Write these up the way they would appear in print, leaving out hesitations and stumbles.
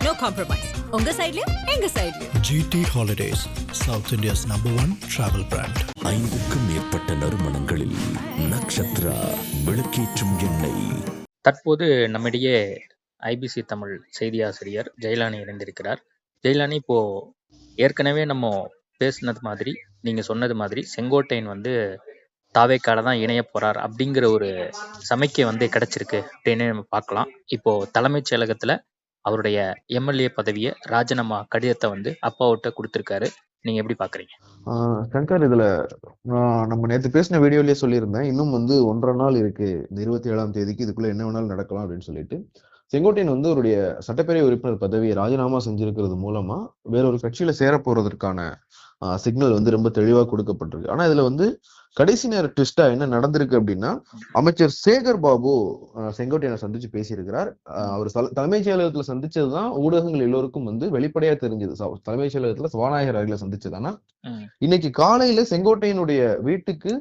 No compromise. உங்க சைடுலயும் எங்க சைடுலயும். GT Holidays, South India's #1 travel brand. 5க்கும் மேற்பட்ட நறுமணங்களில் நக்ஷத்ரா விளக்கேற்றும் எண்ணெய். தற்போது நம்மிடையே ஐபிசி தமிழ் செய்தி ஆசிரியர் ஜெயலானி இணைந்திருக்கிறார். ஜெயலானி, இப்போ ஏற்கனவே நம்ம பேசுனது மாதிரி, நீங்க சொன்னது மாதிரி செங்கோட்டையன் தாவேக்கால தான் இணைய போறார் அப்படிங்கிற ஒரு சமிக்கை கிடைச்சிருக்கு அப்படின்னு நம்ம பார்க்கலாம். இப்போ தலைமைச் செயலகத்துல அவருடைய எம்எல்ஏ பதவியை ராஜினாமா கடிதத்தை அப்பாவிட்ட கொடுத்திருக்காரு. நீங்க எப்படி பாக்குறீங்க? சங்கர், இதுல நம்ம நேற்று பேசின வீடியோலயே சொல்லியிருந்தேன், இன்னும் 1.5 நாள் இருக்கு இந்த 27ஆம் தேதிக்கு, இதுக்குள்ள என்ன வேணாலும் நடக்கலாம் அப்படின்னு சொல்லிட்டு. செங்கோட்டையன் அவருடைய சட்டப்பேரவை உறுப்பினர் பதவியை ராஜினாமா செஞ்சிருக்கிறது மூலமா வேறொரு கட்சியில சேர போறதற்கான சிக்னல் ரொம்ப தெளிவா கொடுக்கப்பட்டிருக்கு. ஆனா இதுல கடைசி நேர ட்விஸ்டா என்ன நடந்திருக்கு அப்படின்னா, அமைச்சர் சேகர் பாபு செங்கோட்டையனை சந்திச்சு பேசியிருக்கிறார். அவர் தலைமைச் செயலகத்துல சந்திச்சதுதான் ஊடகங்கள் எல்லோருக்கும் வெளிப்படையா தெரிஞ்சது. தலைமைச் செயலகத்துல சபாநாயகர் அறையில சந்திச்சது. ஆனா இன்னைக்கு காலையில செங்கோட்டையனுடைய வீட்டுக்கு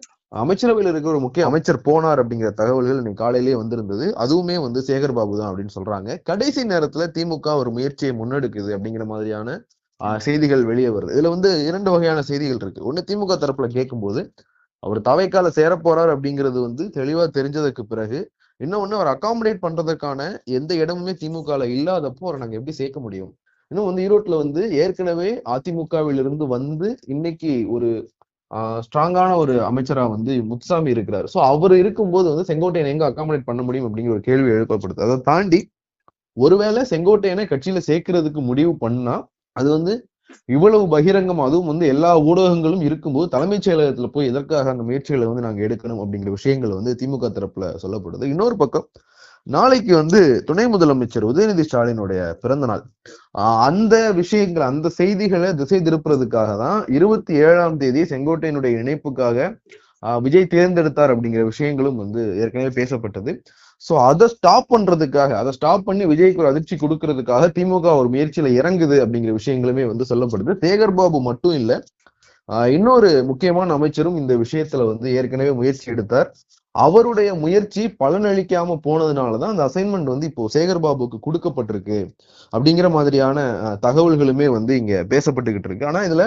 அமைச்சரவையில் இருக்கிற ஒரு முக்கிய அமைச்சர் போனார் அப்படிங்கிற தகவல்கள் இன்னைக்கு காலையிலேயே வந்திருந்தது. அதுவுமே சேகர் பாபு தான் அப்படின்னு சொல்றாங்க. கடைசி நேரத்துல திமுக ஒரு முயற்சியை முன்னெடுக்குது அப்படிங்கிற மாதிரியான செய்திகள் வெளியே வருது. இதுல 2 வகையான செய்திகள் இருக்கு. ஒண்ணு, திமுக தரப்புல கேட்கும்போது அவர் தவைக்கால சேர போறார் அப்படிங்கிறது தெளிவா தெரிஞ்சதுக்கு பிறகு, இன்னொன்னு, அவர் அகாமடேட் பண்றதுக்கான எந்த இடமுமே திமுகல இல்லாதப்போ அவரை நாங்க எப்படி சேர்க்க முடியும்? இன்னும் ஈரோட்ல ஏற்கனவே அதிமுகவிலிருந்து இன்னைக்கு ஒரு ஸ்ட்ராங்கான ஒரு அமைச்சரா முத்துசாமி இருக்கிறார். சோ அவர் இருக்கும்போது செங்கோட்டையனை எங்க அகாமடேட் பண்ண முடியும் அப்படிங்கிற ஒரு கேள்வி எழுப்பப்படுது. அதை தாண்டி ஒருவேளை செங்கோட்டையனை கட்சியில சேர்க்கறதுக்கு முடிவு பண்ணா அது இவ்வளவு பகிரங்கம், அதுவும் எல்லா ஊடகங்களும் இருக்கும்போது தலைமைச் செயலகத்துல போய் எதற்காக அந்த முயற்சிகளை நாங்க எடுக்கணும் அப்படிங்கிற விஷயங்கள் திமுக தரப்புல சொல்லப்படுது. இன்னொரு பக்கம், நாளைக்கு துணை முதலமைச்சர் உதயநிதி ஸ்டாலினுடைய பிறந்த நாள். அந்த விஷயங்கள், அந்த செய்திகளை திசை திருப்புறதுக்காக தான் 27ஆம் தேதி செங்கோட்டையனுடைய இணைப்புக்காக விஜய் தேர்ந்தெடுத்தார் அப்படிங்கிற விஷயங்களும் ஏற்கனவே பேசப்பட்டது. சோ அதை ஸ்டாப் பண்றதுக்காக, அதை ஸ்டாப் பண்ணி விஜய்க்கு ஒரு அதிர்ச்சி கொடுக்கறதுக்காக திமுக ஒரு முயற்சியில இறங்குது அப்படிங்கிற விஷயங்களுமே சொல்லப்படுது. சேகர் பாபு மட்டும் இல்ல, இன்னொரு முக்கியமான அமைச்சரும் இந்த விஷயத்துல ஏற்கனவே முயற்சி எடுத்தார். அவருடைய முயற்சி பலனளிக்காம போனதுனாலதான் அந்த அசைன்மெண்ட் இப்போ சேகர் பாபுக்கு கொடுக்கப்பட்டிருக்கு அப்படிங்கிற மாதிரியான தகவல்களுமே இங்க பேசப்பட்டுக்கிட்டு இருக்கு. ஆனா இதுல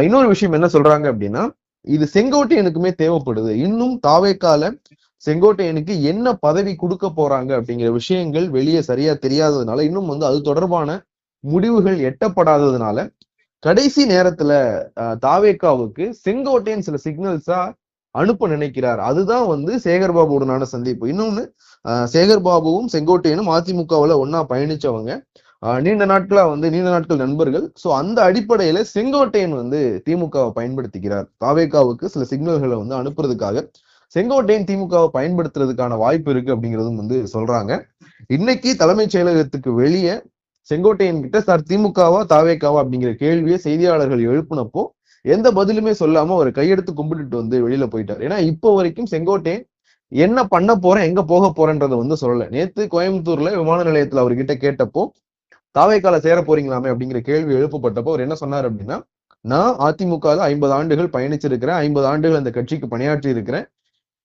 இன்னொரு விஷயம் என்ன சொல்றாங்க அப்படின்னா, இது செங்கோட்டையனுக்குமே தேவைப்படுது. இன்னும் தாவேக்கால செங்கோட்டையனுக்கு என்ன பதவி கொடுக்க போறாங்க அப்படிங்கிற விஷயங்கள் வெளியே சரியா தெரியாததுனால, இன்னும் அது தொடர்பான முடிவுகள் எட்டப்படாததுனால, கடைசி நேரத்துல தாவேக்காவுக்கு செங்கோட்டையன் சில சிக்னல்ஸா அனுப்ப நினைக்கிறார். அதுதான் சேகர் பாபுவுடனான சந்திப்பு. இன்னொன்னு, சேகர் பாபுவும் செங்கோட்டையனும் அதிமுகவுல ஒன்னா பயணிச்சவங்க, நீண்ட நாட்கள் நண்பர்கள். சோ அந்த அடிப்படையில செங்கோட்டையன் திமுகவை பயன்படுத்திக்கிறார். தாவேக்காவுக்கு சில சிக்னல்களை அனுப்புறதுக்காக செங்கோட்டையன் திமுகவை பயன்படுத்துறதுக்கான வாய்ப்பு இருக்கு அப்படிங்கிறதும் சொல்றாங்க. இன்னைக்கு தலைமைச் செயலகத்துக்கு வெளியே செங்கோட்டையன் கிட்ட, சார் திமுகவா தாவேக்காவா அப்படிங்கிற கேள்வியை செய்தியாளர்கள் எழுப்புனப்போ எந்த பதிலுமே சொல்லாம ஒரு கையெடுத்து கும்பிட்டுட்டு வெளியில போயிட்டார். ஏன்னா இப்போ வரைக்கும் செங்கோட்டையன் என்ன பண்ண போறேன், எங்க போக போறேன்றதை சொல்லல. நேத்து கோயம்புத்தூர்ல விமான நிலையத்துல அவர்கிட்ட கேட்டப்போ, தாவேக்கால சேர போறீங்களாமே அப்படிங்கிற கேள்வி எழுப்பப்பட்டப்போ அவர் என்ன சொன்னார் அப்படின்னா, நான் அதிமுக 50 ஆண்டுகள் பயணிச்சிருக்கிறேன், 50 ஆண்டுகள் அந்த கட்சிக்கு பணியாற்றி இருக்கிறேன்.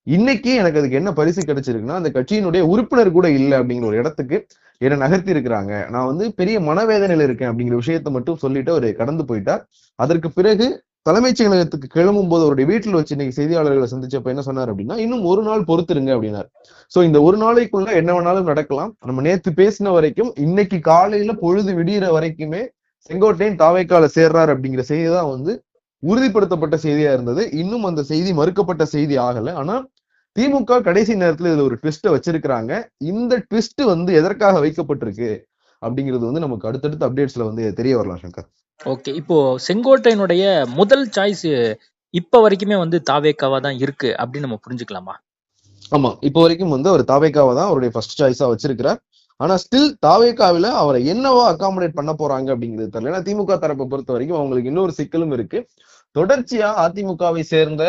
இன்னைக்கு எனக்கு அதுக்கு என்ன பரிசு கிடைச்சிருக்குன்னா, அந்த கட்சியினுடைய உறுப்பினர் கூட இல்லை அப்படிங்கிற ஒரு இடத்துக்கு என்ன நகர்த்தி இருக்கிறாங்க. நான் பெரிய மனவேதனையில இருக்கேன் அப்படிங்கிற விஷயத்த மட்டும் சொல்லிட்டு அவரு கடந்து போயிட்டார். அதற்கு பிறகு தலைமைச் செயலகத்துக்கு கிளம்பும் போது அவருடைய வீட்டில் வச்சு இன்னைக்கு செய்தியாளர்களை சந்திச்சப்ப என்ன சொன்னார் அப்படின்னா, இன்னும் 1 நாள் பொறுத்துருங்க அப்படின்னார். சோ இந்த 1 நாளைக்குள்ள என்ன வேணாலும் நடக்கலாம். நம்ம நேத்து பேசின வரைக்கும் இன்னைக்கு காலையில பொழுது விடிகிற வரைக்குமே செங்கோட்டையன் தாவேக்கால சேர்றார் அப்படிங்கிற செய்தி தான் உறுதிப்படுத்தப்பட்ட செய்தியா இருந்தது. இன்னும் அந்த செய்தி மறுக்கப்பட்ட செய்தி ஆகல. ஆனா திமுக கடைசி நேரத்துல இதுல ஒரு ட்விஸ்ட வச்சிருக்கிறாங்க. இந்த ட்விஸ்ட் எதற்காக வைக்கப்பட்டிருக்கு அப்படிங்கிறது நமக்கு அடுத்தடுத்த அப்டேட்ஸ்ல தெரிய வரலாம் சங்கர். ஓகே, இப்போ செங்கோட்டையனுடைய முதல் சாய்ஸ் இப்ப வரைக்குமே தாவேக்காவா தான் இருக்கு அப்படின்னு நம்ம புரிஞ்சுக்கலாமா? ஆமா, இப்போ வரைக்கும் அவர் தாவேக்காவா தான் அவருடைய ஃபர்ஸ்ட் சாய்ஸா வச்சிருக்கிறார். ஆனா ஸ்டில் தாவேக்காவில அவரை என்னவா அகாமடேட் பண்ண போறாங்க அப்படிங்கிறது தெரியல. ஏன்னா திமுக தரப்பை பொறுத்த வரைக்கும் அவங்களுக்கு இன்னொரு சிக்கலும் இருக்கு. தொடர்ச்சியா அதிமுகவை சேர்ந்த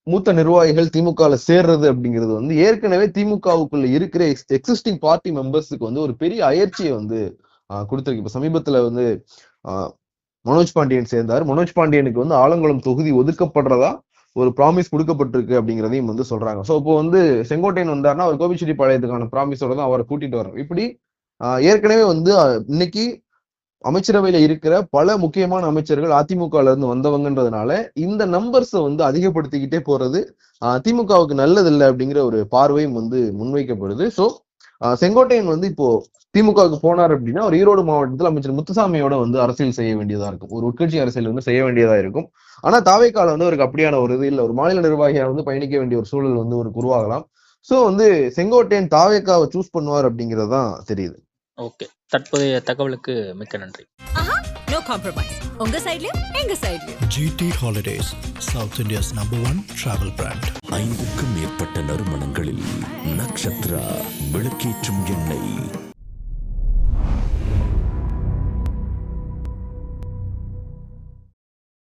மூத்த நிர்வாகிகள் திமுகல சேர்றது அப்படிங்கிறது ஏற்கனவே திமுகவுக்குள்ள இருக்கிற எக்ஸிஸ்டிங் பார்ட்டி மெம்பர்ஸுக்கு ஒரு பெரிய அயற்சியை கொடுத்திருக்கு. இப்ப சமீபத்துல மனோஜ் பாண்டியன் சேர்ந்தார். மனோஜ் பாண்டியனுக்கு ஆலங்குளம் தொகுதி ஒதுக்கப்படுறதா ஒரு ப்ராமிஸ் கொடுக்கப்பட்டிருக்கு அப்படிங்கிறதையும் சொல்றாங்க. சோ இப்போ செங்கோட்டையன் வந்தாருன்னா அவர் கோபிச்செட்டிப்பாளையத்துக்கான ப்ராமிஸோட தான் அவரை கூட்டிட்டு வரணும். இப்படி ஏற்கனவே வந்து இன்னைக்கு அமைச்சரவையில இருக்கிற பல முக்கியமான அமைச்சர்கள் அதிமுகல இருந்து வந்தவங்கன்றதுனால இந்த நம்பர்ஸை வந்து அதிகப்படுத்திக்கிட்டே போறது திமுகவுக்கு நல்லது இல்லை அப்படிங்கிற ஒரு பார்வையும் வந்து முன்வைக்கப்படுது. ஸோ செங்கோட்டையன் வந்து இப்போ திமுகவுக்கு போனார் அப்படின்னா ஒரு ஈரோடு மாவட்டத்தில் அமைச்சர் முத்துசாமியோட வந்து அரசியல் செய்ய வேண்டியதா இருக்கும், ஒரு உட்கட்சி அரசியல் வந்து செய்ய வேண்டியதா இருக்கும். ஆனா தாவேக்கால வந்து அவருக்கு அப்படியான ஒரு இது இல்லை, ஒரு மாநில நிர்வாகியா வந்து பயணிக்க வேண்டிய ஒரு சூழல் வந்து ஒரு உருவாகலாம். ஸோ வந்து செங்கோட்டையன் தாவேக்காவை சூஸ் பண்ணுவார் அப்படிங்கிறது தான் தெரியுது. ஓகே, தற்போதைய தகவலுக்கு மிக்க நன்றி. ஆஹா, நோ காம்ப்ரமைஸ். உங்க சைடுலயும் எங்க சைடுலயும். GT Holidays, South India's #1 travel brand. 5க்கும் மேற்பட்ட நறுமணங்களில் நக்ஷத்ரா விளக்கேற்றும் எண்ணெய்.